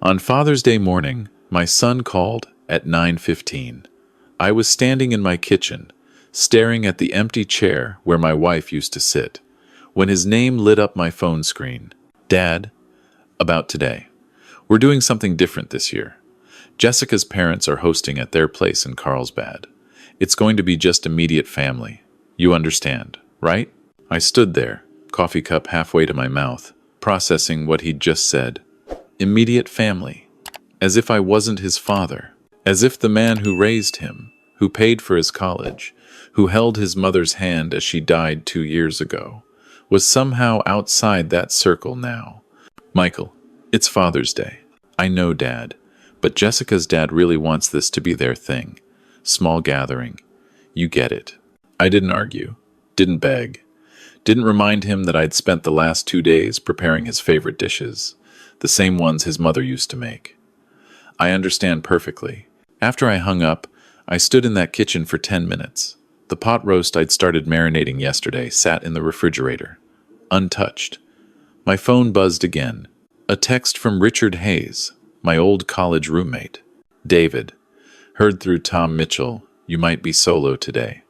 On Father's Day morning, my son called at 9:15. I was standing in my kitchen, staring at the empty chair where my wife used to sit, when his name lit up my phone screen. Dad, about today. We're doing something different this year. Jessica's parents are hosting at their place in Carlsbad. It's going to be just immediate family. You understand, right? I stood there, coffee cup halfway to my mouth, processing what he'd just said. Immediate family. As if I wasn't his father. As if the man who raised him, who paid for his college, who held his mother's hand as she died 2 years ago, was somehow outside that circle now. Michael, it's Father's Day. I know, Dad, but Jessica's dad really wants this to be their thing. Small gathering. You get it. I didn't argue, didn't beg, didn't remind him that I'd spent the last 2 days preparing his favorite dishes, the same ones his mother used to make. I understand perfectly. After I hung up, I stood in that kitchen for 10 minutes. The pot roast I'd started marinating yesterday sat in the refrigerator, untouched. My phone buzzed again. A text from Richard Hayes, my old college roommate. David, heard through Tom Mitchell, you might be solo today.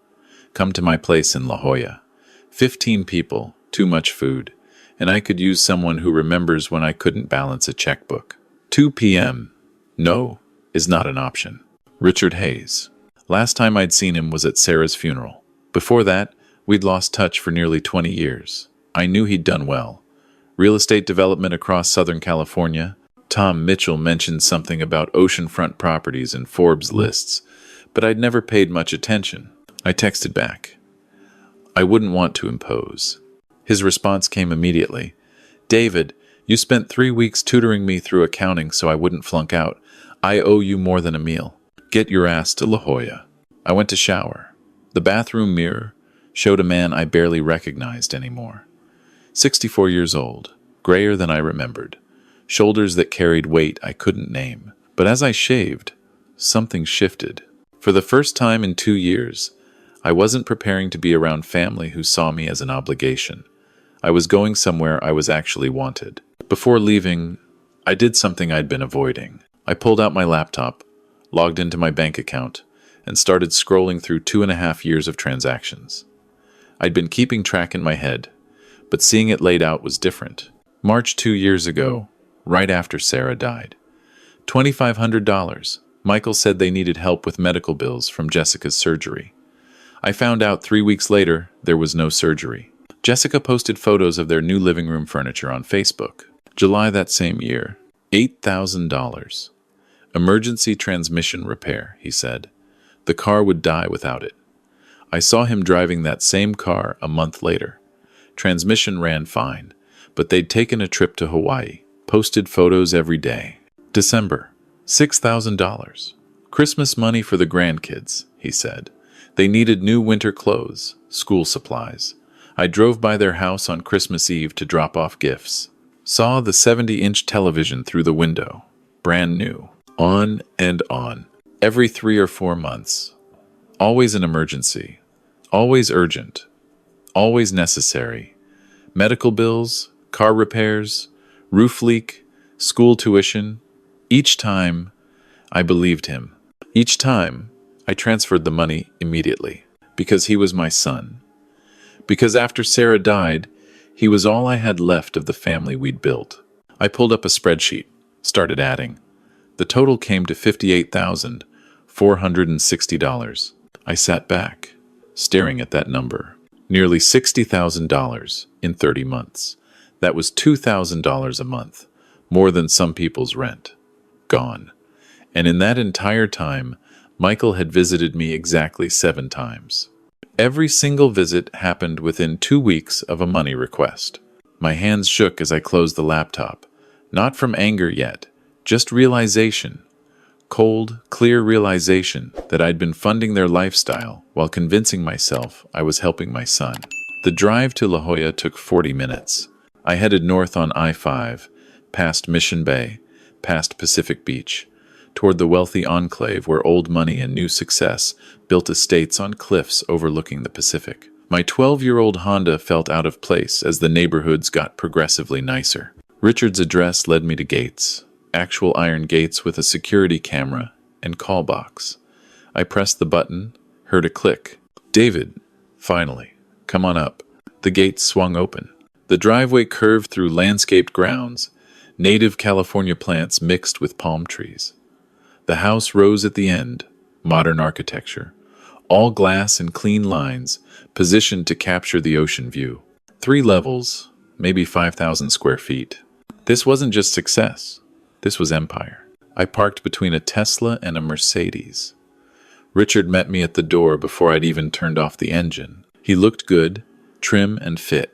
Come to my place in La Jolla. 15 people, too much food, and I could use someone who remembers when I couldn't balance a checkbook. 2 p.m. No is not an option. Richard Hayes. Last time I'd seen him was at Sarah's funeral. Before that, we'd lost touch for nearly 20 years. I knew he'd done well. Real estate development across Southern California. Tom Mitchell mentioned something about oceanfront properties in Forbes lists, but I'd never paid much attention. I texted back. I wouldn't want to impose. His response came immediately. David, you spent 3 weeks tutoring me through accounting so I wouldn't flunk out. I owe you more than a meal. Get your ass to La Jolla. I went to shower. The bathroom mirror showed a man I barely recognized anymore. 64 years old, grayer than I remembered, shoulders that carried weight I couldn't name. But as I shaved, something shifted. For the first time in 2 years, I wasn't preparing to be around family who saw me as an obligation. I was going somewhere I was actually wanted. Before leaving, I did something I'd been avoiding. I pulled out my laptop, logged into my bank account, and started scrolling through 2.5 years of transactions. I'd been keeping track in my head, but seeing it laid out was different. March 2 years ago, right after Sarah died. $2,500. Michael said they needed help with medical bills from Jessica's surgery. I found out 3 weeks later there was no surgery. Jessica posted photos of their new living room furniture on Facebook. July that same year, $8,000. Emergency transmission repair, he said. The car would die without it. I saw him driving that same car a month later. Transmission ran fine, but they'd taken a trip to Hawaii, posted photos every day. December, $6,000. Christmas money for the grandkids, he said. They needed new winter clothes, school supplies. I drove by their house on Christmas Eve to drop off gifts. Saw the 70-inch television through the window, brand new. On and on. Every 3 or 4 months. Always an emergency. Always urgent. Always necessary. Medical bills, car repairs, roof leak, school tuition. Each time, I believed him. Each time, I transferred the money immediately. Because he was my son. Because after Sarah died, he was all I had left of the family we'd built. I pulled up a spreadsheet, started adding. The total came to $58,460. I sat back, staring at that number. Nearly $60,000 in 30 months. That was $2,000 a month, more than some people's rent. Gone. And in that entire time, Michael had visited me exactly 7 times. Every single visit happened within 2 weeks of a money request. My hands shook as I closed the laptop. Not from anger yet, just realization. Cold, clear realization that I'd been funding their lifestyle while convincing myself I was helping my son. The drive to La Jolla took 40 minutes. I headed north on I-5, past Mission Bay, past Pacific Beach, toward the wealthy enclave where old money and new success built estates on cliffs overlooking the Pacific. My 12-year-old Honda felt out of place as the neighborhoods got progressively nicer. Richard's address led me to gates. actual iron gates with a security camera and call box. I pressed the button, heard a click. "David, finally, come on up." The gates swung open. The driveway curved through landscaped grounds, native California plants mixed with palm trees. The house rose at the end, modern architecture, all glass and clean lines, positioned to capture the ocean view. 3 levels, maybe 5,000 square feet. This wasn't just success. This was empire. I parked between a Tesla and a Mercedes. Richard met me at the door before I'd even turned off the engine. He looked good, trim and fit,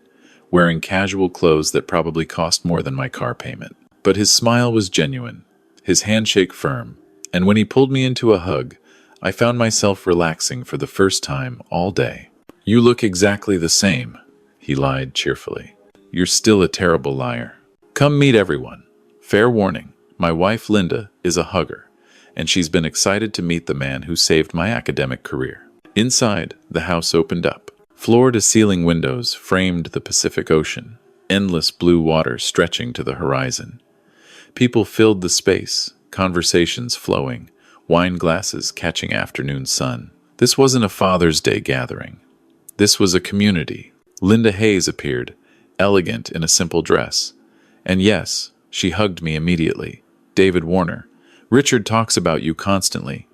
wearing casual clothes that probably cost more than my car payment. But his smile was genuine, his handshake firm, and when he pulled me into a hug, I found myself relaxing for the first time all day. "You look exactly the same," he lied cheerfully. "You're still a terrible liar. Come meet everyone. Fair warning, my wife Linda is a hugger, and she's been excited to meet the man who saved my academic career." Inside, the house opened up. Floor-to-ceiling windows framed the Pacific Ocean, endless blue water stretching to the horizon. People filled the space, conversations flowing, wine glasses catching afternoon sun. This wasn't a Father's Day gathering. This was a community. Linda Hayes appeared, elegant in a simple dress. And yes, she hugged me immediately. "David Warner, Richard talks about you constantly.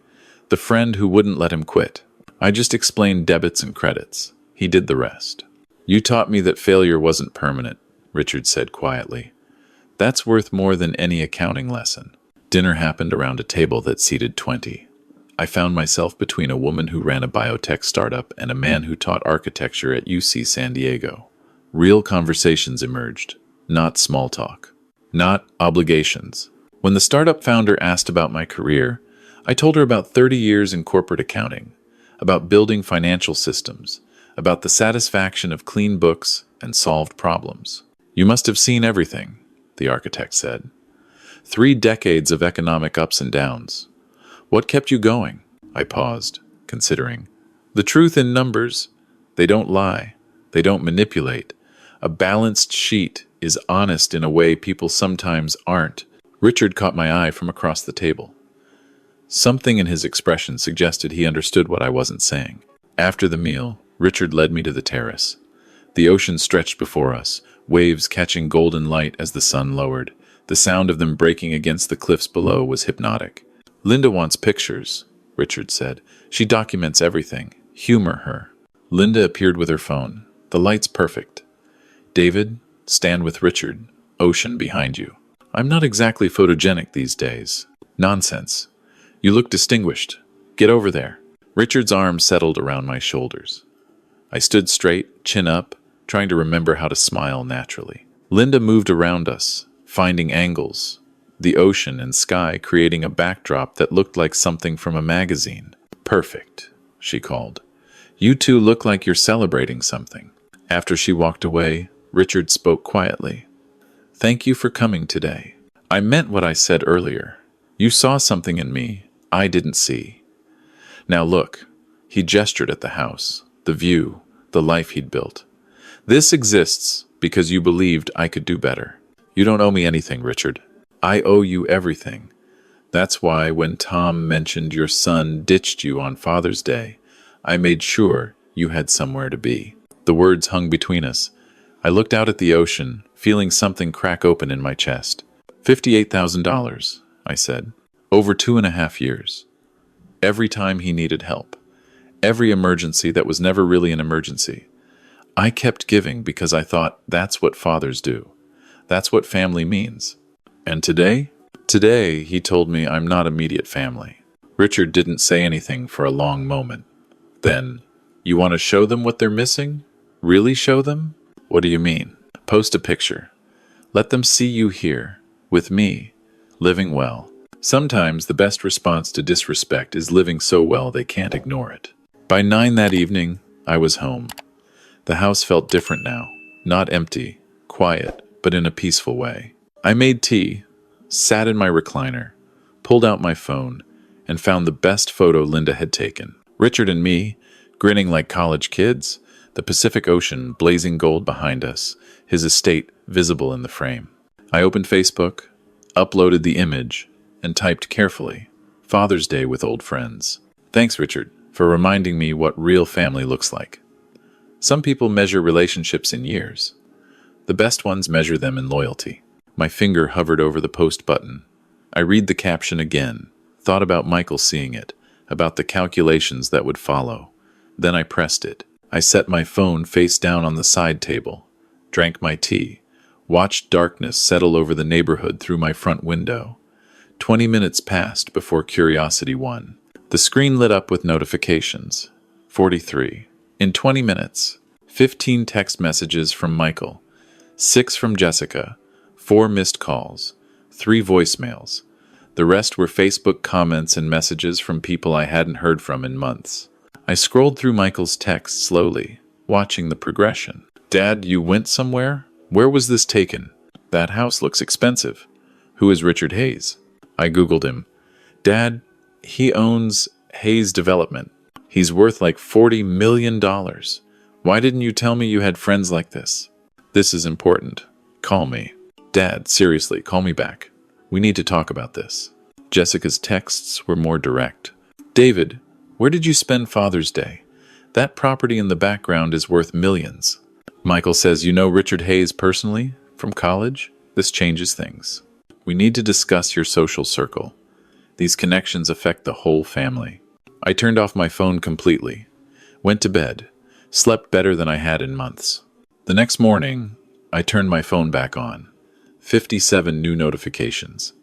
The friend who wouldn't let him quit." I just explained debits and credits. He did the rest. "You taught me that failure wasn't permanent," Richard said quietly. "That's worth more than any accounting lesson." Dinner happened around a table that seated 20. I found myself between a woman who ran a biotech startup and a man who taught architecture at UC San Diego. Real conversations emerged, not small talk, not obligations. When the startup founder asked about my career, I told her about 30 years in corporate accounting, about building financial systems, about the satisfaction of clean books and solved problems. "You must have seen everything," the architect said. 3 decades of economic ups and downs. What kept you going? I paused, considering. The truth in numbers. They don't lie. They don't manipulate. A balanced sheet is honest in a way people sometimes aren't. Richard caught my eye from across the table. Something in his expression suggested he understood what I wasn't saying. After the meal, Richard led me to the terrace. The ocean stretched before us, waves catching golden light as the sun lowered. The sound of them breaking against the cliffs below was hypnotic. "Linda wants pictures," Richard said. "She documents everything. Humor her." Linda appeared with her phone. "The light's perfect. David, stand with Richard. Ocean behind you." "I'm not exactly photogenic these days." "Nonsense. You look distinguished. Get over there." Richard's arm settled around my shoulders. I stood straight, chin up, trying to remember how to smile naturally. Linda moved around us, finding angles, the ocean and sky creating a backdrop that looked like something from a magazine. "Perfect," she called. "You two look like you're celebrating something." After she walked away, Richard spoke quietly. "Thank you for coming today. I meant what I said earlier. You saw something in me I didn't see. Now look," he gestured at the house, the view, the life he'd built. "This exists because you believed I could do better. You don't owe me anything, Richard. I owe you everything. That's why when Tom mentioned your son ditched you on Father's Day, I made sure you had somewhere to be." The words hung between us. I looked out at the ocean, feeling something crack open in my chest. $58,000, I said. Over 2.5 years. Every time he needed help. Every emergency that was never really an emergency. I kept giving because I thought that's what fathers do. That's what family means. And today? Today, he told me I'm not immediate family. Richard didn't say anything for a long moment. Then, "You want to show them what they're missing? Really show them?" "What do you mean?" "Post a picture. Let them see you here, with me, living well." Sometimes the best response to disrespect is living so well they can't ignore it. By 9 that evening, I was home. The house felt different now, not empty, quiet, but in a peaceful way. I made tea, sat in my recliner, pulled out my phone, and found the best photo Linda had taken. Richard and me, grinning like college kids, the Pacific Ocean blazing gold behind us, his estate visible in the frame. I opened Facebook, uploaded the image, and typed carefully, "Father's Day with old friends." Thanks, Richard, for reminding me what real family looks like. Some people measure relationships in years. The best ones measure them in loyalty. My finger hovered over the post button. I read the caption again, thought about Michael seeing it, about the calculations that would follow. Then I pressed it. I set my phone face down on the side table, drank my tea, watched darkness settle over the neighborhood through my front window. 20 minutes passed before curiosity won. The screen lit up with notifications. 43. In 20 minutes, 15 text messages from Michael, 6 from Jessica, 4 missed calls, 3 voicemails. The rest were Facebook comments and messages from people I hadn't heard from in months. I scrolled through Michael's texts slowly, watching the progression. "Dad, you went somewhere? Where was this taken? That house looks expensive. Who is Richard Hayes?" I Googled him. "Dad, he owns Hayes Development. He's worth like $40 million. Why didn't you tell me you had friends like this? This is important. Call me. Dad, seriously, call me back. We need to talk about this." Jessica's texts were more direct. "David, where did you spend Father's Day? That property in the background is worth millions." Michael says, "You know Richard Hayes personally? From college? This changes things. We need to discuss your social circle. These connections affect the whole family." I turned off my phone completely, went to bed, slept better than I had in months. The next morning, I turned my phone back on. 57 new notifications.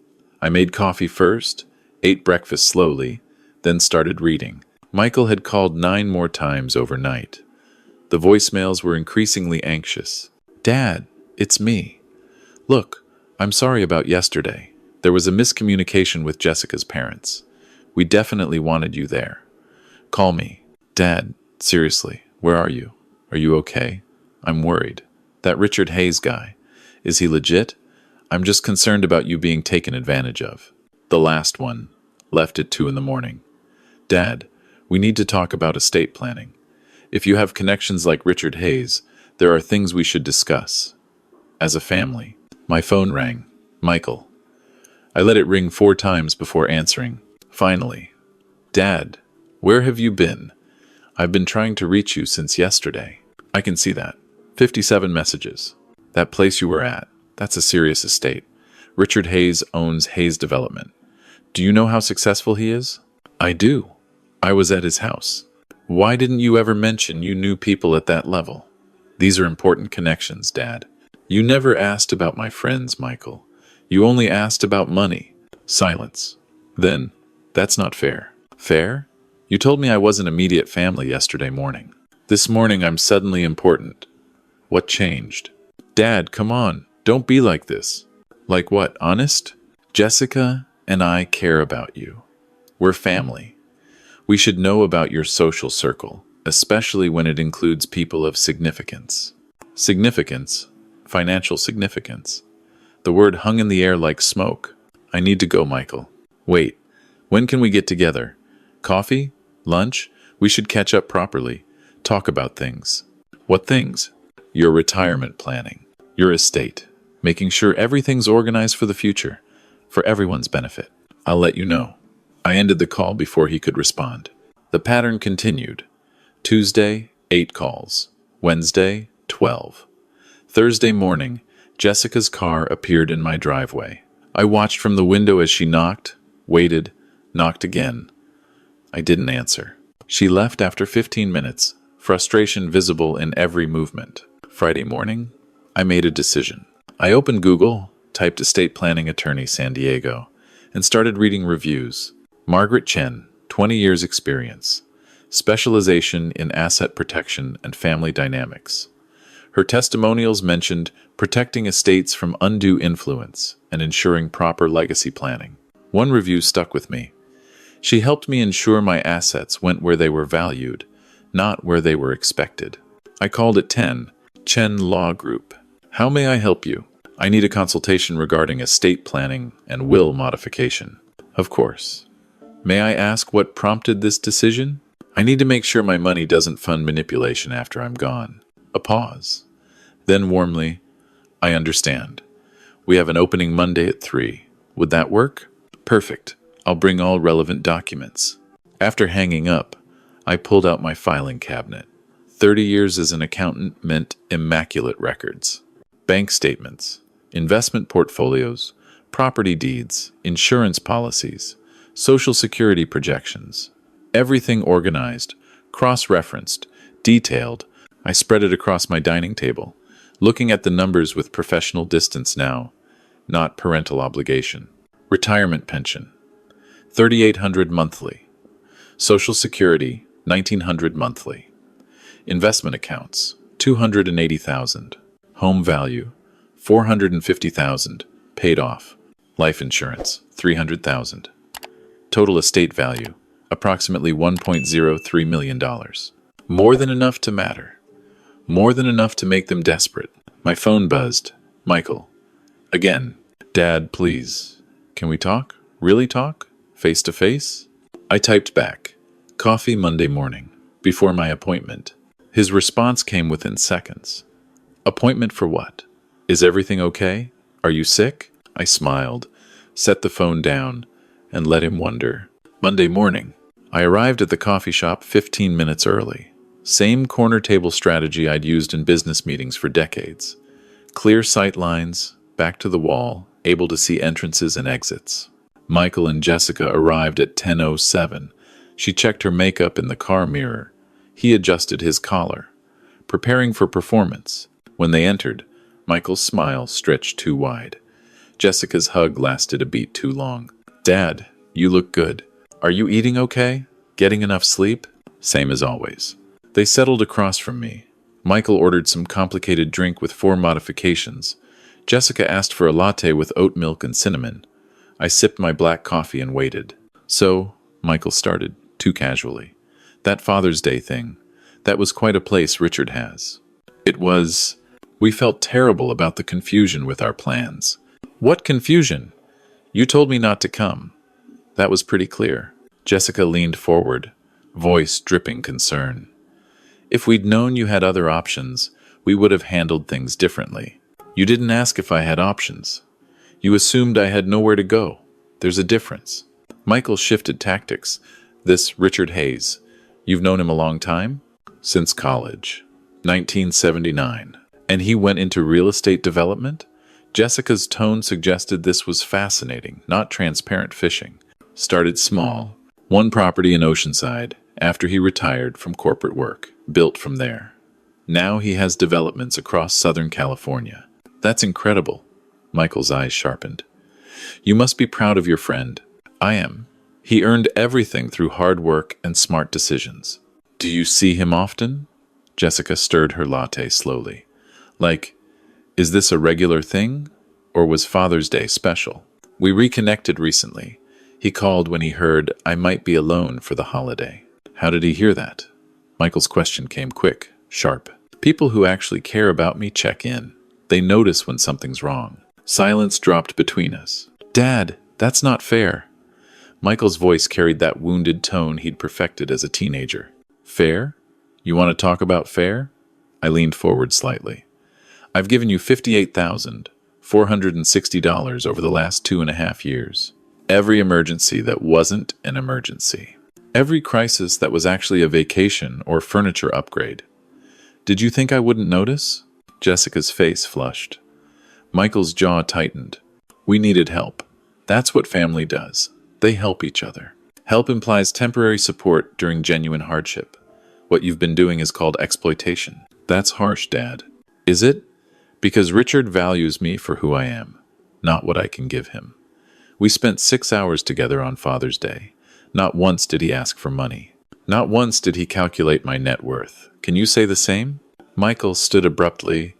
I made coffee first, ate breakfast slowly, then started reading. Michael had called 9 more times overnight. The voicemails were increasingly anxious. "Dad, it's me. Look, I'm sorry about yesterday. There was a miscommunication with Jessica's parents. We definitely wanted you there. Call me. Dad, seriously, where are you? Are you okay? I'm worried. That Richard Hayes guy, is he legit? I'm just concerned about you being taken advantage of." The last one, left at 2 in the morning. "Dad, we need to talk about estate planning. If you have connections like Richard Hayes, there are things we should discuss. As a family." My phone rang. Michael. I let it ring 4 times before answering. Finally. "Dad, where have you been? I've been trying to reach you since yesterday." I can see that. 57 messages. "That place you were at, that's a serious estate. Richard Hayes owns Hayes Development. Do you know how successful he is?" "I do. I was at his house." "Why didn't you ever mention you knew people at that level?" "These are important connections, Dad." "You never asked about my friends, Michael. You only asked about money." Silence. Then, "That's not fair." "Fair? You told me I wasn't immediate family yesterday morning. This morning I'm suddenly important. What changed?" "Dad, come on. Don't be like this." "Like what, honest?" "Jessica and I care about you. We're family. We should know about your social circle, especially when it includes people of significance." Significance? Financial significance. The word hung in the air like smoke. "I need to go, Michael." "Wait. When can we get together? Coffee? Lunch? We should catch up properly. Talk about things." "What things?" "Your retirement planning. Your estate. Making sure everything's organized for the future. For everyone's benefit. I'll let you know." I ended the call before he could respond. The pattern continued. Tuesday, 8 calls. Wednesday, 12. Thursday morning, Jessica's car appeared in my driveway. I watched from the window as she knocked, waited, knocked again. I didn't answer. She left after 15 minutes, frustration visible in every movement. Friday morning, I made a decision. I opened Google, typed estate planning attorney San Diego, and started reading reviews. Margaret Chen, 20 years experience. Specialization in asset protection and family dynamics. Her testimonials mentioned protecting estates from undue influence and ensuring proper legacy planning. One review stuck with me. She helped me ensure my assets went where they were valued, not where they were expected. I called it Chen Law Group. "How may I help you?" "I need a consultation regarding estate planning and will modification." "Of course. May I ask what prompted this decision?" "I need to make sure my money doesn't fund manipulation after I'm gone." A pause. Then warmly, "I understand. We have an opening Monday at 3. Would that work? Perfect. I'll bring all relevant documents. After hanging up, I pulled out my filing cabinet. 30 years as an accountant meant immaculate records. Bank statements, investment portfolios, property deeds, insurance policies, social security projections. Everything organized, cross-referenced, detailed. I spread it across my dining table, looking at the numbers with professional distance now, not parental obligation. Retirement pension, $3,800 monthly. Social Security, $1,900 monthly. Investment accounts, $280,000. Home value, $450,000, paid off. Life insurance, $300,000. Total estate value, approximately $1.03 million. More than enough to matter. More than enough to make them desperate. My phone buzzed. Michael. Again. Dad, please. Can we talk? Really talk? Face to face? I typed back. Coffee Monday morning, before my appointment. His response came within seconds. Appointment for what? Is everything okay? Are you sick? I smiled, set the phone down, and let him wonder. Monday morning. I arrived at the coffee shop 15 minutes early. Same corner table strategy I'd used in business meetings for decades. Clear sight lines, back to the wall, able to see entrances and exits. Michael and Jessica arrived at 10:07. She checked her makeup in the car mirror. He adjusted his collar, preparing for performance. When they entered, Michael's smile stretched too wide. Jessica's hug lasted a beat too long. Dad, you look good. Are you eating okay? Getting enough sleep? Same as always. They settled across from me. Michael ordered some complicated drink with 4 modifications. Jessica asked for a latte with oat milk and cinnamon. I sipped my black coffee and waited. So, Michael started, too casually. That Father's Day thing, that was quite a place Richard has. It was... We felt terrible about the confusion with our plans. What confusion? You told me not to come. That was pretty clear. Jessica leaned forward, voice dripping concern. If we'd known you had other options, we would have handled things differently. You didn't ask if I had options. You assumed I had nowhere to go. There's a difference. Michael shifted tactics. This Richard Hayes, you've known him a long time? Since college. 1979. And he went into real estate development? Jessica's tone suggested this was fascinating, not transparent fishing. Started small. 1 property in Oceanside, after he retired from corporate work. Built from there. Now he has developments across Southern California. That's incredible. Michael's eyes sharpened. You must be proud of your friend. I am. He earned everything through hard work and smart decisions. Do you see him often? Jessica stirred her latte slowly. Like, is this a regular thing? Or was Father's Day special? We reconnected recently. He called when he heard I might be alone for the holiday. How did he hear that? Michael's question came quick, sharp. People who actually care about me check in. They notice when something's wrong. Silence dropped between us. Dad, that's not fair. Michael's voice carried that wounded tone he'd perfected as a teenager. Fair? You want to talk about fair? I leaned forward slightly. I've given you $58,460 over the last 2.5 years. Every emergency that wasn't an emergency. Every crisis that was actually a vacation or furniture upgrade. Did you think I wouldn't notice? Jessica's face flushed. Michael's jaw tightened. We needed help. That's what family does. They help each other. Help implies temporary support during genuine hardship. What you've been doing is called exploitation. That's harsh, Dad. Is it? Because Richard values me for who I am, not what I can give him. We spent 6 hours together on Father's Day. Not once did he ask for money. Not once did he calculate my net worth. Can you say the same? Michael stood abruptly.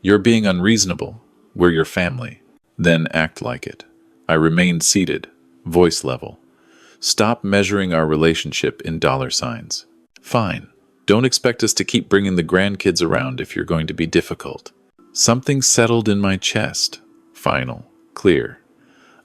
You're being unreasonable. We're your family. Then act like it. I remained seated, voice level. Stop measuring our relationship in dollar signs. Fine. Don't expect us to keep bringing the grandkids around if you're going to be difficult. Something settled in my chest. Final. Clear.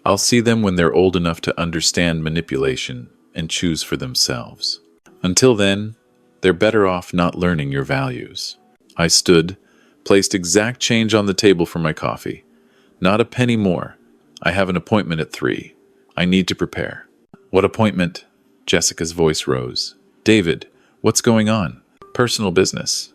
I'll see them when they're old enough to understand manipulation and choose for themselves. Until then, they're better off not learning your values. I stood, placed exact change on the table for my coffee. Not a penny more. I have an appointment at 3. I need to prepare. What appointment? Jessica's voice rose. David, what's going on? Personal business.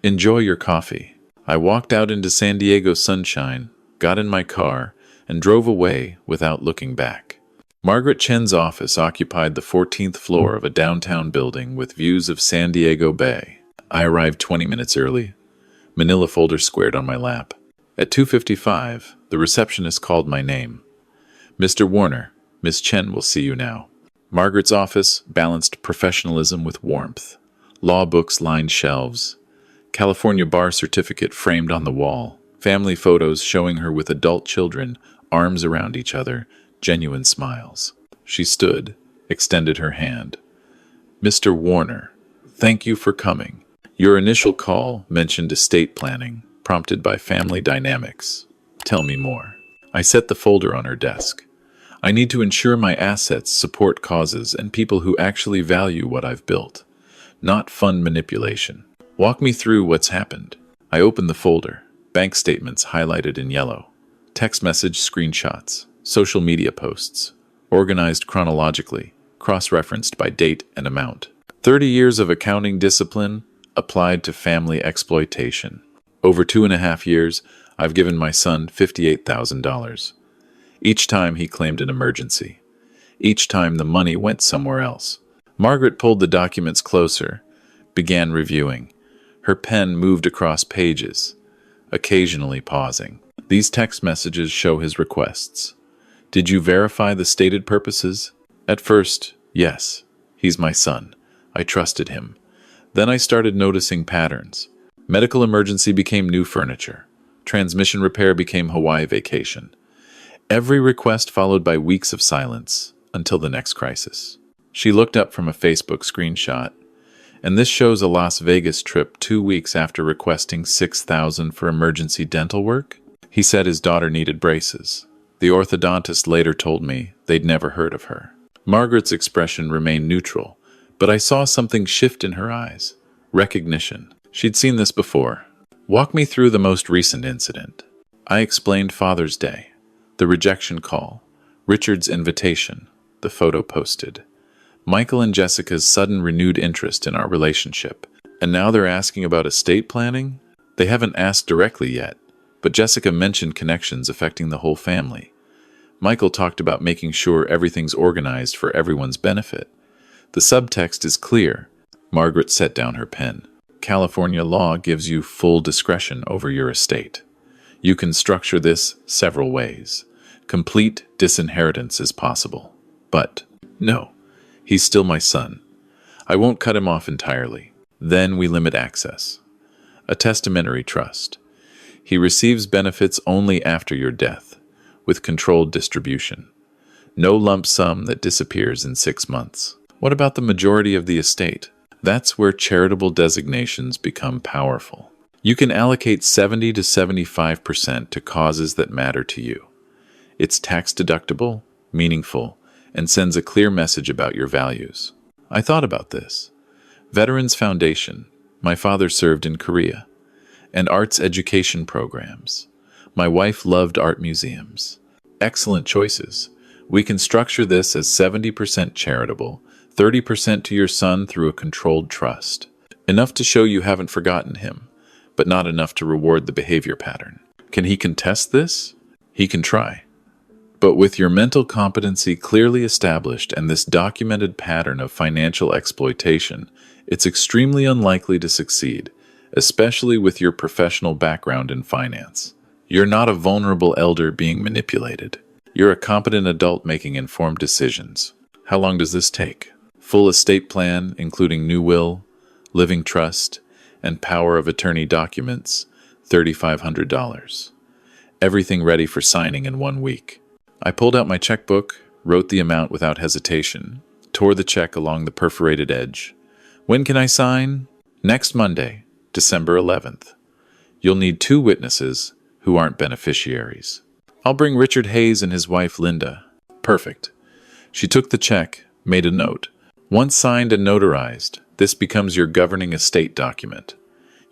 Enjoy your coffee. I walked out into San Diego sunshine, got in my car, and drove away without looking back. Margaret Chen's office occupied the 14th floor of a downtown building with views of San Diego Bay. I arrived 20 minutes early. Manila folder squared on my lap. At 2:55, the receptionist called my name. Mr. Warner, Miss Chen will see you now. Margaret's office balanced professionalism with warmth. Law books lined shelves. California bar certificate framed on the wall. Family photos showing her with adult children, arms around each other, genuine smiles. She stood, extended her hand. Mr. Warner, thank you for coming. Your initial call mentioned estate planning, prompted by family dynamics. Tell me more. I set the folder on her desk. I need to ensure my assets support causes and people who actually value what I've built, not fund manipulation. Walk me through what's happened. I opened the folder. Bank statements highlighted in yellow. Text message screenshots. Social media posts. Organized chronologically. Cross-referenced by date and amount. 30 years of accounting discipline applied to family exploitation. Over 2.5 years, I've given my son $58,000. Each time he claimed an emergency. Each time the money went somewhere else. Margaret pulled the documents closer, began reviewing. Her pen moved across pages, occasionally pausing. These text messages show his requests. Did you verify the stated purposes? At first, yes. He's my son. I trusted him. Then I started noticing patterns. Medical emergency became new furniture. Transmission repair became Hawaii vacation. Every request followed by weeks of silence until the next crisis. She looked up from a Facebook screenshot, and this shows a Las Vegas trip 2 weeks after requesting $6,000 for emergency dental work. He said his daughter needed braces. The orthodontist later told me they'd never heard of her. Margaret's expression remained neutral, but I saw something shift in her eyes. Recognition. She'd seen this before. Walk me through the most recent incident. I explained Father's Day, the rejection call, Richard's invitation, the photo posted, Michael and Jessica's sudden renewed interest in our relationship. And now they're asking about estate planning? They haven't asked directly yet, but Jessica mentioned connections affecting the whole family. Michael talked about making sure everything's organized for everyone's benefit. The subtext is clear. Margaret set down her pen. California law gives you full discretion over your estate. You can structure this several ways. Complete disinheritance is possible. But no, he's still my son. I won't cut him off entirely. Then we limit access. A testamentary trust. He receives benefits only after your death, with controlled distribution. No lump sum that disappears in 6 months. What about the majority of the estate? That's where charitable designations become powerful. You can allocate 70 to 75% to causes that matter to you. It's tax-deductible, meaningful, and sends a clear message about your values. I thought about this. Veterans Foundation. My father served in Korea. And arts education programs. My wife loved art museums. Excellent choices. We can structure this as 70% charitable, 30% to your son through a controlled trust. Enough to show you haven't forgotten him, but not enough to reward the behavior pattern. Can he contest this? He can try. But with your mental competency clearly established and this documented pattern of financial exploitation, it's extremely unlikely to succeed, especially with your professional background in finance. You're not a vulnerable elder being manipulated. You're a competent adult making informed decisions. How long does this take? Full estate plan, including new will, living trust, and power of attorney documents, $3,500. Everything ready for signing in 1 week. I pulled out my checkbook, wrote the amount without hesitation, tore the check along the perforated edge. When can I sign? Next Monday, December 11th. You'll need 2 witnesses who aren't beneficiaries. I'll bring Richard Hayes and his wife Linda. Perfect. She took the check, made a note. Once signed and notarized, this becomes your governing estate document.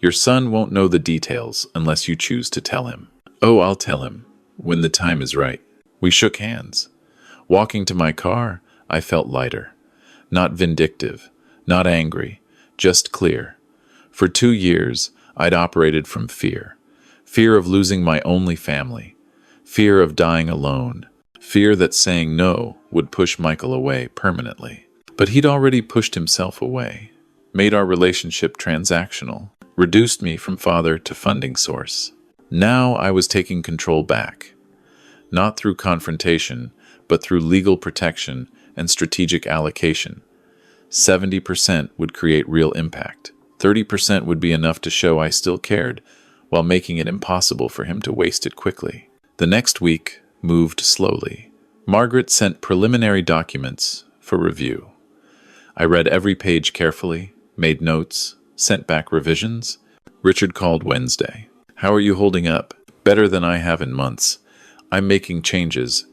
Your son won't know the details unless you choose to tell him. Oh, I'll tell him, when the time is right. We shook hands. Walking to my car, I felt lighter. Not vindictive, not angry, just clear. For 2 years, I'd operated from fear. Fear of losing my only family. Fear of dying alone. Fear that saying no would push Michael away permanently. But he'd already pushed himself away, made our relationship transactional, reduced me from father to funding source. Now I was taking control back. Not through confrontation, but through legal protection and strategic allocation. 70% would create real impact. 30% would be enough to show I still cared, while making it impossible for him to waste it quickly. The next week moved slowly. Margaret sent preliminary documents for review. I read every page carefully, made notes, sent back revisions. Richard called Wednesday. "How are you holding up?" "Better than I have in months. I'm making changes.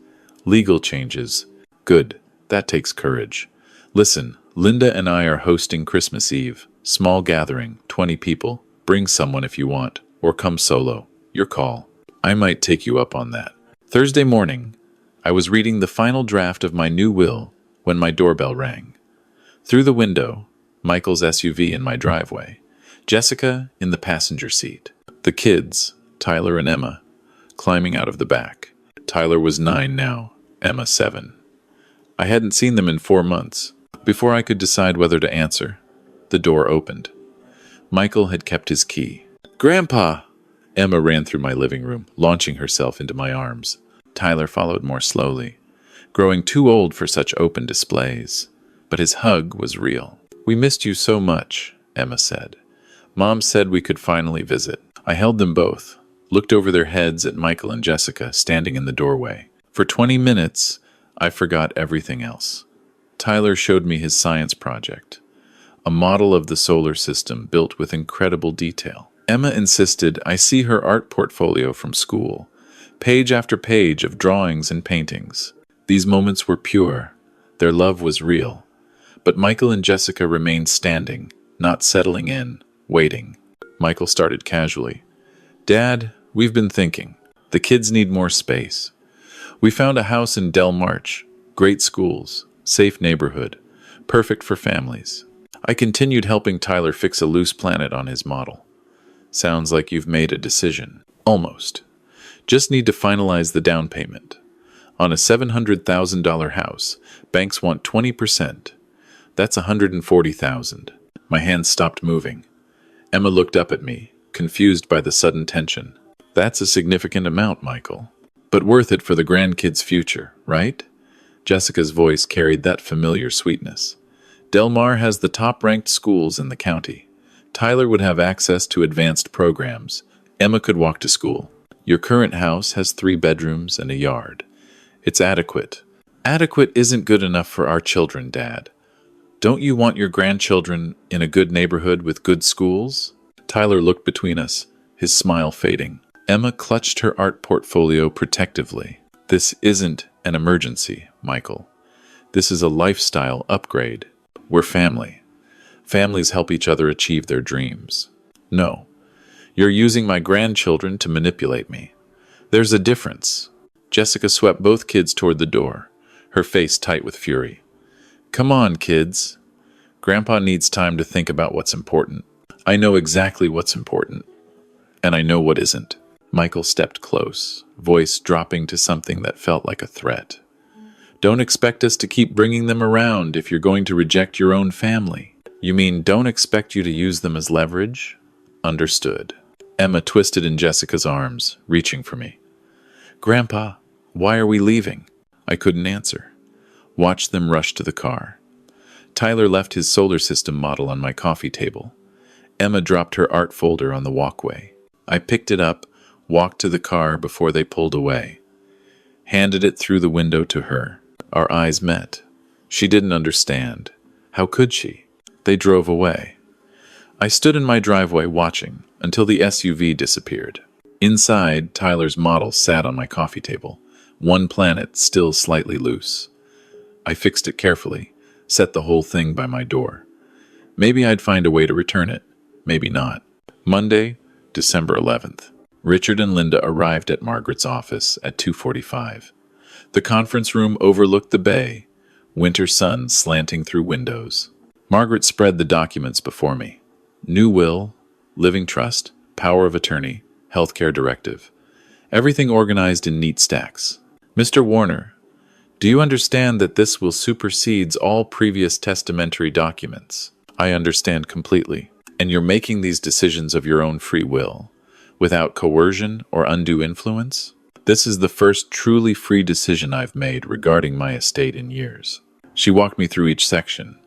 Legal changes." "Good. That takes courage. Listen, Linda and I are hosting Christmas Eve. Small gathering, 20 people. Bring someone if you want, or come solo. Your call. I might take you up on that." Thursday morning, I was reading the final draft of my new will when my doorbell rang. Through the window, Michael's SUV in my driveway, Jessica in the passenger seat. The kids, Tyler and Emma, climbing out of the back. Tyler was 9 now, Emma 7. I hadn't seen them in 4 months. Before I could decide whether to answer, the door opened. Michael had kept his key. "Grandpa!" Emma ran through my living room, launching herself into my arms. Tyler followed more slowly, growing too old for such open displays. But his hug was real. "We missed you so much," Emma said. "Mom said we could finally visit." I held them both, looked over their heads at Michael and Jessica standing in the doorway. For 20 minutes, I forgot everything else. Tyler showed me his science project, a model of the solar system built with incredible detail. Emma insisted I see her art portfolio from school, page after page of drawings and paintings. These moments were pure. Their love was real. But Michael and Jessica remained standing, not settling in, waiting. Michael started casually. "Dad, we've been thinking. The kids need more space. We found a house in Del March. Great schools, safe neighborhood, perfect for families." I continued helping Tyler fix a loose planet on his model. "Sounds like you've made a decision." "Almost. Just need to finalize the down payment. On a $700,000 house, banks want 20%. That's $140,000. My hands stopped moving. Emma looked up at me, confused by the sudden tension. "That's a significant amount, Michael. But worth it for the grandkids' future, right?" Jessica's voice carried that familiar sweetness. "Del Mar has the top-ranked schools in the county. Tyler would have access to advanced programs. Emma could walk to school. Your current house has 3 bedrooms and a yard. It's adequate." "Adequate isn't good enough for our children, Dad. Don't you want your grandchildren in a good neighborhood with good schools?" Tyler looked between us, his smile fading. Emma clutched her art portfolio protectively. "This isn't an emergency, Michael. This is a lifestyle upgrade. We're family. Families help each other achieve their dreams." "No, you're using my grandchildren to manipulate me. There's a difference." Jessica swept both kids toward the door, her face tight with fury. "Come on, kids. Grandpa needs time to think about what's important. I know exactly what's important, and I know what isn't." Michael stepped close, voice dropping to something that felt like a threat. "Don't expect us to keep bringing them around if you're going to reject your own family." "You mean don't expect you to use them as leverage?" "Understood." Emma twisted in Jessica's arms, reaching for me. "Grandpa, why are we leaving?" I couldn't answer. Watched them rush to the car. Tyler left his solar system model on my coffee table. Emma dropped her art folder on the walkway. I picked it up, walked to the car before they pulled away. Handed it through the window to her. Our eyes met. She didn't understand. How could she? They drove away. I stood in my driveway watching until the SUV disappeared. Inside, Tyler's model sat on my coffee table, one planet still slightly loose. I fixed it carefully, set the whole thing by my door. Maybe I'd find a way to return it. Maybe not. Monday, December 11th. Richard and Linda arrived at Margaret's office at 2:45. The conference room overlooked the bay, winter sun slanting through windows. Margaret spread the documents before me. New will, living trust, power of attorney, healthcare directive. Everything organized in neat stacks. Mr. Warner, do you understand that this will supersede all previous testamentary documents? I understand completely. And you're making these decisions of your own free will, without coercion or undue influence? This is the first truly free decision I've made regarding my estate in years. She walked me through each section.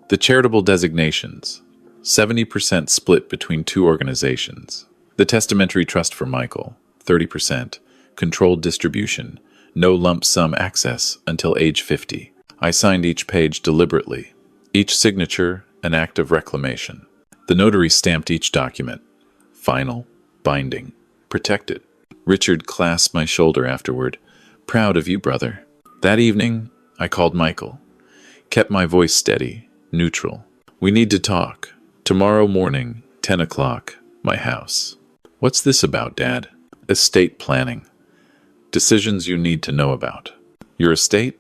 The charitable designations, 70% split between two organizations. The testamentary trust for Michael, 30%, controlled distribution, no lump sum access until age 50. I signed each page deliberately, each signature an act of reclamation. The notary stamped each document. Final, binding, protected. Richard clasped my shoulder afterward. Proud of you, brother. That evening, I called Michael. Kept my voice steady, neutral. We need to talk. Tomorrow morning, 10 o'clock, my house. What's this about, Dad? Estate planning. Decisions you need to know about. Your estate?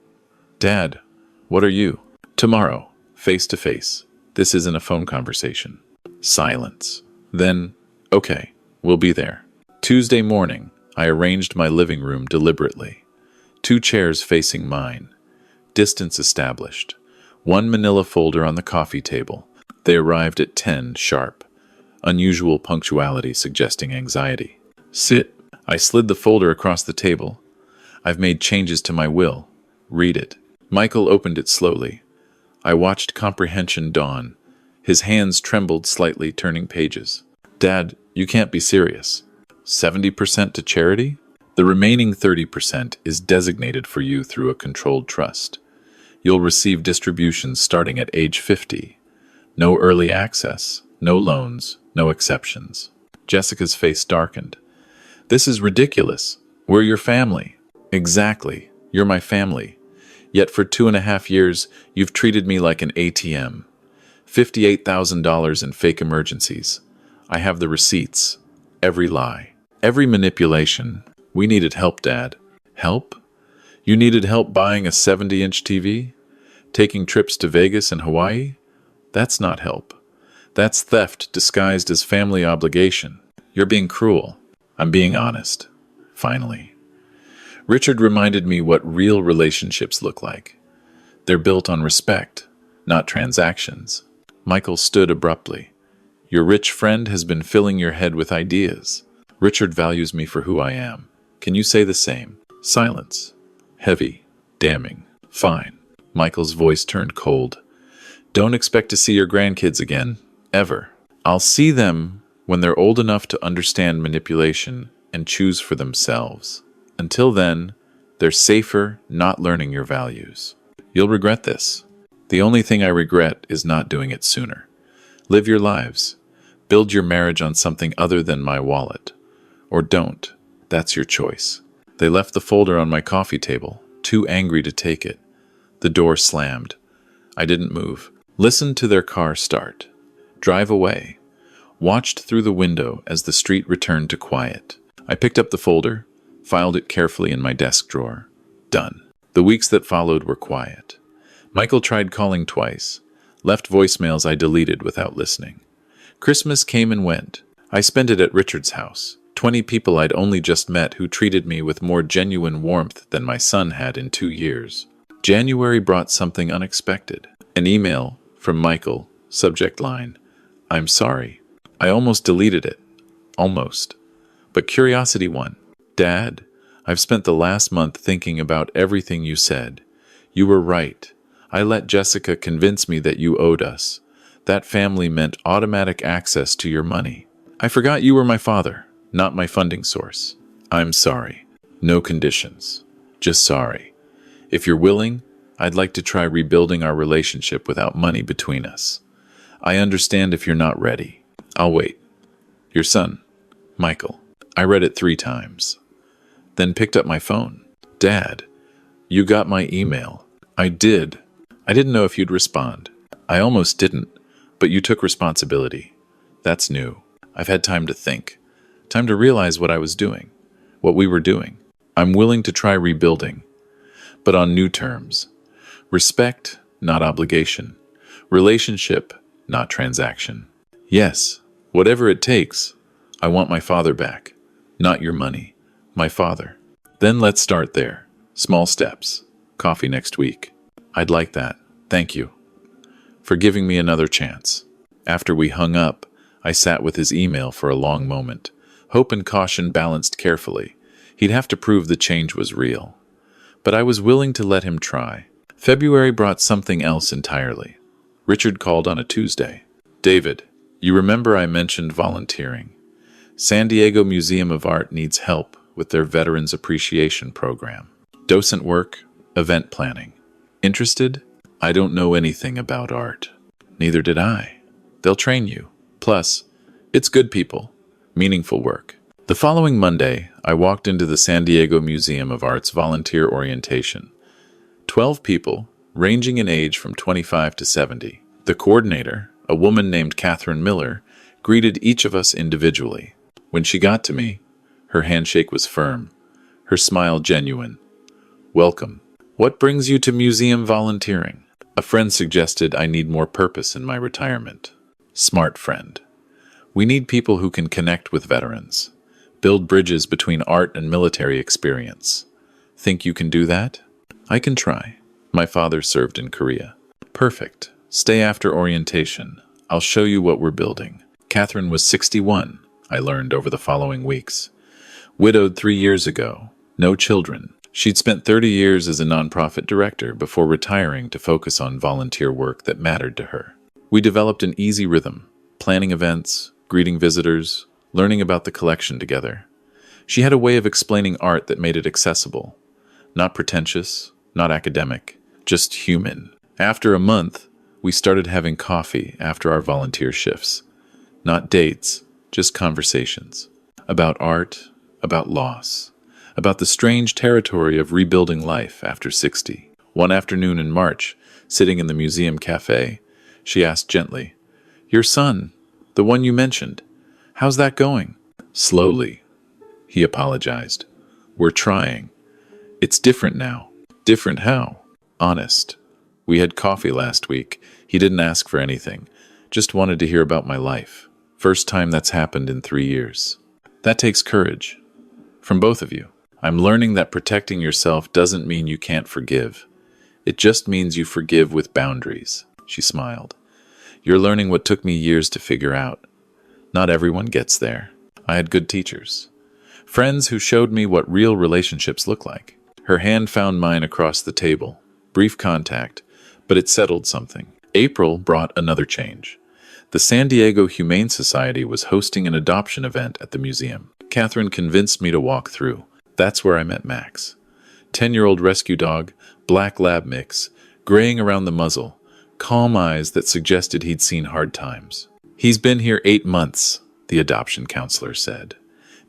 Dad, what are you? Tomorrow, face to face. This isn't a phone conversation. Silence. Then, okay, we'll be there. Tuesday morning, I arranged my living room deliberately. 2 chairs facing mine. Distance established. 1 manila folder on the coffee table. They arrived at 10 sharp. Unusual punctuality suggesting anxiety. Sit. I slid the folder across the table. I've made changes to my will. Read it. Michael opened it slowly. I watched comprehension dawn. His hands trembled slightly, turning pages. Dad, you can't be serious. 70% to charity? The remaining 30% is designated for you through a controlled trust. You'll receive distributions starting at age 50. No early access, no loans, no exceptions. Jessica's face darkened. This is ridiculous. We're your family. Exactly. You're my family. Yet for 2.5 years, you've treated me like an ATM. $58,000 in fake emergencies. I have the receipts. Every lie. Every manipulation. We needed help, Dad. Help? You needed help buying a 70-inch TV? Taking trips to Vegas and Hawaii? That's not help. That's theft disguised as family obligation. You're being cruel. I'm being honest. Finally. Richard reminded me what real relationships look like. They're built on respect, not transactions. Michael stood abruptly. Your rich friend has been filling your head with ideas. Richard values me for who I am. Can you say the same? Silence. Heavy. Damning. Fine. Michael's voice turned cold. Don't expect to see your grandkids again. Ever. I'll see them when they're old enough to understand manipulation and choose for themselves. Until then, they're safer not learning your values. You'll regret this. The only thing I regret is not doing it sooner. Live your lives. Build your marriage on something other than my wallet. Or don't. That's your choice. They left the folder on my coffee table, too angry to take it. The door slammed. I didn't move. Listened to their car start. Drive away. Watched through the window as the street returned to quiet. I picked up the folder, filed it carefully in my desk drawer. Done. The weeks that followed were quiet. Michael tried calling twice. Left voicemails I deleted without listening. Christmas came and went. I spent it at Richard's house. 20 people I'd only just met who treated me with more genuine warmth than my son had in 2 years. January brought something unexpected. An email from Michael, subject line, I'm sorry. I almost deleted it. Almost. But curiosity won. Dad, I've spent the last month thinking about everything you said. You were right. I let Jessica convince me that you owed us. That family meant automatic access to your money. I forgot you were my father, not my funding source. I'm sorry. No conditions. Just sorry. If you're willing, I'd like to try rebuilding our relationship without money between us. I understand if you're not ready. I'll wait. Your son, Michael. I read it 3 times. Then picked up my phone. Dad, you got my email. I did. I didn't know if you'd respond. I almost didn't, but you took responsibility. That's new. I've had time to think. Time to realize what I was doing. What we were doing. I'm willing to try rebuilding, but on new terms. Respect, not obligation. Relationship, not transaction. Yes, whatever it takes. I want my father back. Not your money. My father. Then let's start there. Small steps. Coffee next week. I'd like that. Thank you for giving me another chance. After we hung up, I sat with his email for a long moment. Hope and caution balanced carefully. He'd have to prove the change was real. But I was willing to let him try. February brought something else entirely. Richard called on a Tuesday. David, you remember I mentioned volunteering. San Diego Museum of Art needs help with their Veterans Appreciation Program. Docent work, event planning. Interested? I don't know anything about art. Neither did I. They'll train you. Plus, it's good people. Meaningful work. The following Monday, I walked into the San Diego Museum of Art's volunteer orientation. 12 people, ranging in age from 25 to 70. The coordinator, a woman named Catherine Miller, greeted each of us individually. When she got to me, her handshake was firm, her smile genuine. Welcome. What brings you to museum volunteering? A friend suggested I need more purpose in my retirement. Smart friend. We need people who can connect with veterans, build bridges between art and military experience. Think you can do that? I can try. My father served in Korea. Perfect. Stay after orientation. I'll show you what we're building. Catherine was 61, I learned over the following weeks. Widowed 3 years ago. No children. She'd spent 30 years as a nonprofit director before retiring to focus on volunteer work that mattered to her. We developed an easy rhythm, planning events, greeting visitors, learning about the collection together. She had a way of explaining art that made it accessible. Not pretentious, not academic, just human. After a month, we started having coffee after our volunteer shifts. Not dates, just conversations. About art, about loss. About the strange territory of rebuilding life after 60. One afternoon in March, sitting in the museum cafe, she asked gently, "Your son, the one you mentioned, how's that going?" Slowly, he apologized. "We're trying. It's different now." Different how? Honest. We had coffee last week. He didn't ask for anything. Just wanted to hear about my life. First time that's happened in 3 years. That takes courage. From both of you. I'm learning that protecting yourself doesn't mean you can't forgive. It just means you forgive with boundaries. She smiled. You're learning what took me years to figure out. Not everyone gets there. I had good teachers. Friends who showed me what real relationships look like. Her hand found mine across the table. Brief contact, but it settled something. April brought another change. The San Diego Humane Society was hosting an adoption event at the museum. Catherine convinced me to walk through. That's where I met Max. 10-year-old rescue dog, black lab mix, graying around the muzzle, calm eyes that suggested he'd seen hard times. He's been here 8 months, the adoption counselor said.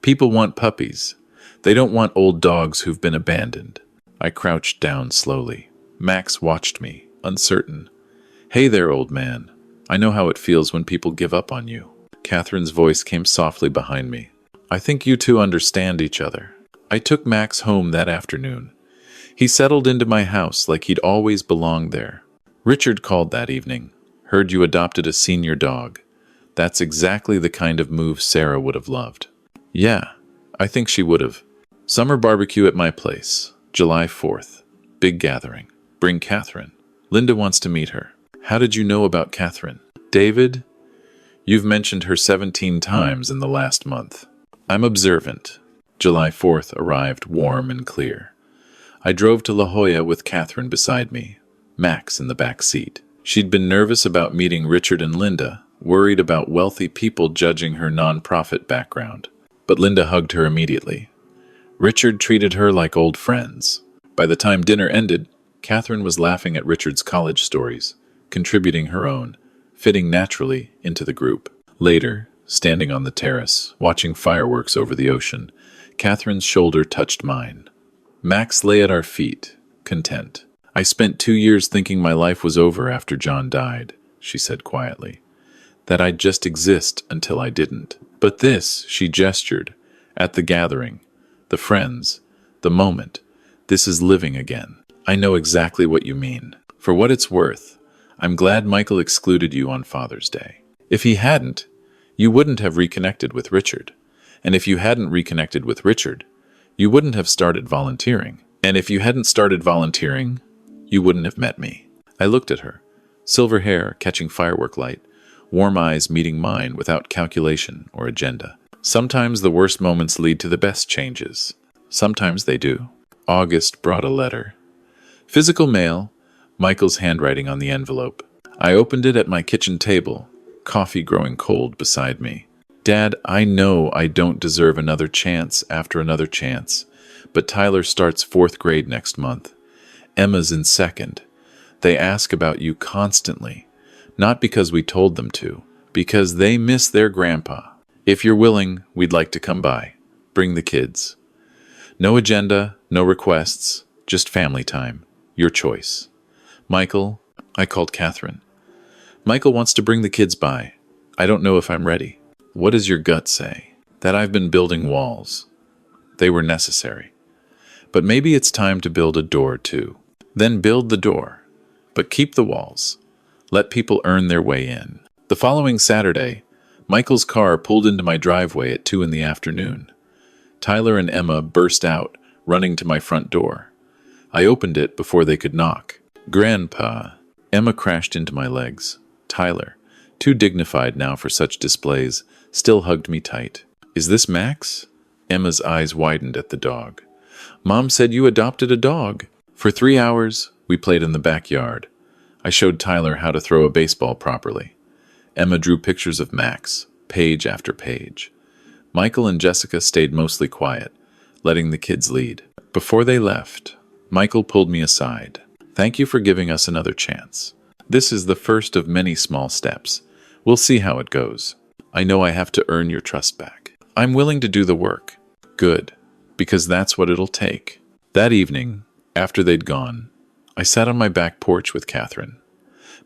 People want puppies. They don't want old dogs who've been abandoned. I crouched down slowly. Max watched me, uncertain. Hey there, old man. I know how it feels when people give up on you. Catherine's voice came softly behind me. I think you two understand each other. I took Max home that afternoon. He settled into my house like he'd always belonged there. Richard called that evening. Heard you adopted a senior dog. That's exactly the kind of move Sarah would have loved. Yeah, I think she would have. Summer barbecue at my place, July 4th. Big gathering. Bring Catherine. Linda wants to meet her. How did you know about Catherine? David? You've mentioned her 17 times in the last month. I'm observant. July 4th arrived warm and clear. I drove to La Jolla with Catherine beside me, Max in the back seat. She'd been nervous about meeting Richard and Linda, worried about wealthy people judging her nonprofit background. But Linda hugged her immediately. Richard treated her like old friends. By the time dinner ended, Catherine was laughing at Richard's college stories, contributing her own, fitting naturally into the group. Later, standing on the terrace, watching fireworks over the ocean, Catherine's shoulder touched mine. Max lay at our feet, content. I spent 2 years thinking my life was over after John died, she said quietly. That I'd just exist until I didn't. But this, she gestured, at the gathering, the friends, the moment, this is living again. I know exactly what you mean. For what it's worth, I'm glad Michael excluded you on Father's Day. If he hadn't, you wouldn't have reconnected with Richard. And if you hadn't reconnected with Richard, you wouldn't have started volunteering. And if you hadn't started volunteering, you wouldn't have met me. I looked at her, silver hair catching firework light, warm eyes meeting mine without calculation or agenda. Sometimes the worst moments lead to the best changes. Sometimes they do. August brought a letter. Physical mail, Michael's handwriting on the envelope. I opened it at my kitchen table, coffee growing cold beside me. Dad, I know I don't deserve another chance after another chance, but Tyler starts 4th grade next month. Emma's in 2nd. They ask about you constantly, not because we told them to, because they miss their grandpa. If you're willing, we'd like to come by. Bring the kids. No agenda, no requests, just family time. Your choice. Michael, I called Catherine. Michael wants to bring the kids by. I don't know if I'm ready. What does your gut say? That I've been building walls. They were necessary. But maybe it's time to build a door too. Then build the door. But keep the walls. Let people earn their way in. The following Saturday, Michael's car pulled into my driveway at 2 in the afternoon. Tyler and Emma burst out, running to my front door. I opened it before they could knock. Grandpa. Emma crashed into my legs. Tyler, too dignified now for such displays, still hugged me tight. Is this Max? Emma's eyes widened at the dog. Mom said you adopted a dog. For 3 hours, we played in the backyard. I showed Tyler how to throw a baseball properly. Emma drew pictures of Max, page after page. Michael and Jessica stayed mostly quiet, letting the kids lead. Before they left, Michael pulled me aside. Thank you for giving us another chance. This is the first of many small steps. We'll see how it goes. I know I have to earn your trust back. I'm willing to do the work. Good, because that's what it'll take. That evening, after they'd gone, I sat on my back porch with Catherine.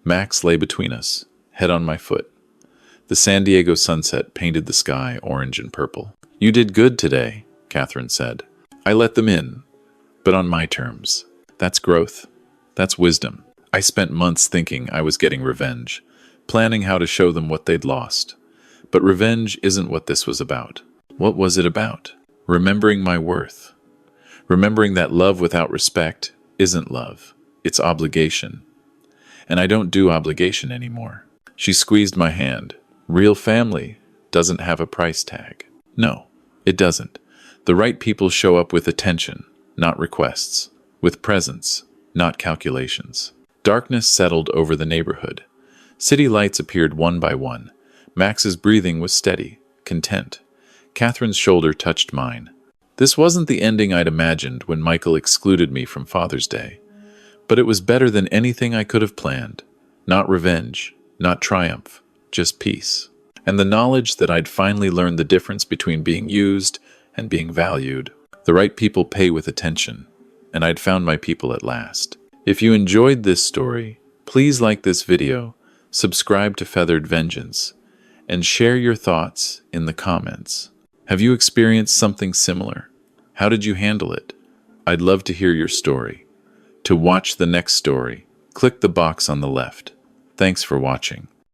Max lay between us, head on my foot. The San Diego sunset painted the sky orange and purple. You did good today, Catherine said. I let them in, but on my terms. That's growth. That's wisdom. I spent months thinking I was getting revenge, planning how to show them what they'd lost. But revenge isn't what this was about. What was it about? Remembering my worth. Remembering that love without respect isn't love. It's obligation. And I don't do obligation anymore. She squeezed my hand. Real family doesn't have a price tag. No, it doesn't. The right people show up with attention, not requests. With presence, not calculations. Darkness settled over the neighborhood. City lights appeared one by one. Max's breathing was steady, content. Catherine's shoulder touched mine. This wasn't the ending I'd imagined when Michael excluded me from Father's Day. But it was better than anything I could have planned. Not revenge, not triumph, just peace. And the knowledge that I'd finally learned the difference between being used and being valued. The right people pay with attention, and I'd found my people at last. If you enjoyed this story, please like this video, subscribe to Feathered Vengeance, and share your thoughts in the comments. Have you experienced something similar? How did you handle it? I'd love to hear your story. To watch the next story, click the box on the left. Thanks for watching.